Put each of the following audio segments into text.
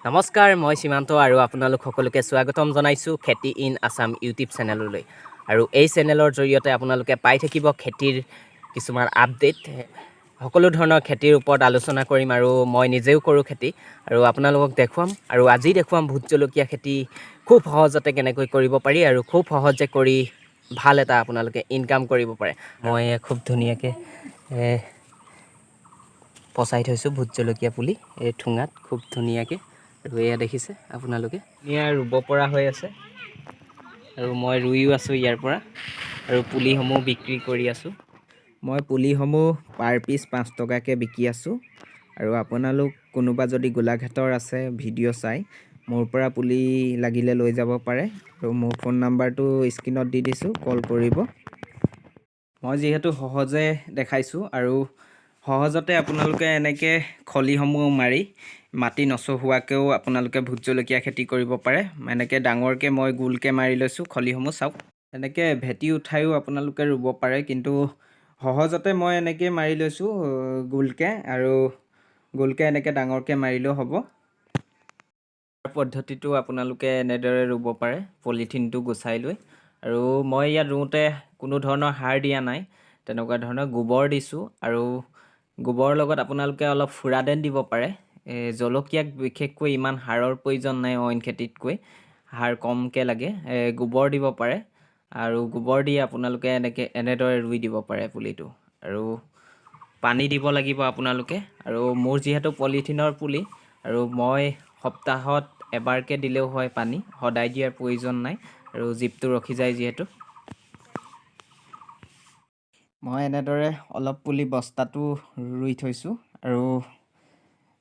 নমস্কাৰ, মই সীমান্ত আৰু আপোনালোক সকলোকে স্বাগতম জনাইছোঁ খেতি ইন আছাম ইউটিউব চেনেললৈ। আৰু এই চেনেলৰ জৰিয়তে আপোনালোকে পাই থাকিব খেতিৰ কিছুমান আপডেট, সকলো ধৰণৰ খেতিৰ ওপৰত আলোচনা কৰিম। আৰু মই নিজেও কৰোঁ খেতি আৰু আপোনালোকক দেখুৱাম। আৰু আজি দেখুৱাম ভোট জলকীয়া খেতি খুব সহজতে কেনেকৈ কৰিব পাৰি আৰু খুব সহজে কৰি ভাল এটা আপোনালোকে ইনকাম কৰিব পাৰে। মই খুব ধুনীয়াকৈ পচাই থৈছোঁ ভোট জলকীয়া পুলি এই ঠোঙাত খুব ধুনীয়াকৈ। আৰু এয়া দেখিছে আপোনালোকে ধুনীয়া ৰুব পৰা হৈ আছে আৰু মই ৰুইও আছোঁ ইয়াৰ পৰা আৰু পুলিসমূহ বিক্ৰী কৰি আছোঁ। মই পুলিসমূহ পাৰ পিচ 5 টকাকৈ বিকি আছোঁ। আৰু আপোনালোক কোনোবা যদি গোলাঘাটৰ আছে ভিডিঅ' চাই মোৰ পৰা পুলি লাগিলে লৈ যাব পাৰে। আৰু মোৰ ফোন নাম্বাৰটো স্ক্ৰীণত দি দিছোঁ, কল কৰিব। মই যিহেতু সহজে দেখাইছোঁ আৰু সহজতে আপোনালোকে এনেকৈ খলিসমূহ মাৰি মাটি নচহোৱাকৈও আপোনালোকে ভোট জলকীয়া খেতি কৰিব পাৰে। এনেকৈ ডাঙৰকৈ মই গোলকৈ মাৰি লৈছোঁ খলিসমূহ, চাওক। এনেকৈ ভেটি উঠায়ো আপোনালোকে ৰুব পাৰে, কিন্তু সহজতে মই এনেকৈ মাৰি লৈছোঁ গোলকৈ। আৰু গোলকৈ এনেকৈ ডাঙৰকৈ মাৰিলেও হ'ব। পদ্ধতিটো আপোনালোকে এনেদৰে ৰুব পাৰে, পলিথিনটো গুচাই লৈ। আৰু মই ইয়াত ৰুওঁতে কোনো ধৰণৰ সাৰ দিয়া নাই, তেনেকুৱা ধৰণৰ গোবৰ দিছোঁ। আৰু গোবৰৰ লগত আপোনালোকে অলপ ফুৰাদেন দিব পাৰে। জলকীয়াক বিশেষকৈ ইমান সাৰৰ প্ৰয়োজন নাই, অইন খেতিতকৈ সাৰ কমকৈ লাগে। গোবৰ দিব পাৰে আৰু গোবৰ দি আপোনালোকে এনেদৰে ৰুই দিব পাৰে পুলিটো। আৰু পানী দিব লাগিব আপোনালোকে। আৰু মোৰ যিহেতু পলিথিনৰ পুলি আৰু মই সপ্তাহত এবাৰকৈ দিলেও হয় পানী, সদায় দিয়াৰ প্ৰয়োজন নাই আৰু জীপটো ৰখি যায় যিহেতু। মই এনেদৰে অলপ পুলি বস্তাটো ৰুই থৈছোঁ। আৰু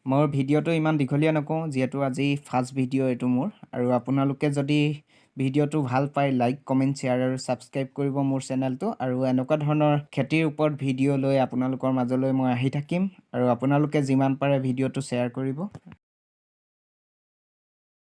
মোৰ ভিডিঅ'টো ইমান দীঘলীয়া নকওঁ, যিহেতু আজি ফাৰ্ষ্ট ভিডিঅ' এইটো মোৰ। আৰু আপোনালোকে যদি ভিডিঅ'টো ভাল পায় লাইক, কমেণ্ট, শ্বেয়াৰ আৰু ছাবস্ক্ৰাইব কৰিব মোৰ চেনেলটো। আৰু এনেকুৱা ধৰণৰ খেতিৰ ওপৰত ভিডিঅ' লৈ আপোনালোকৰ মাজলৈ মই আহি থাকিম। আৰু আপোনালোকে যিমান পাৰে ভিডিঅ'টো শ্বেয়াৰ কৰিব।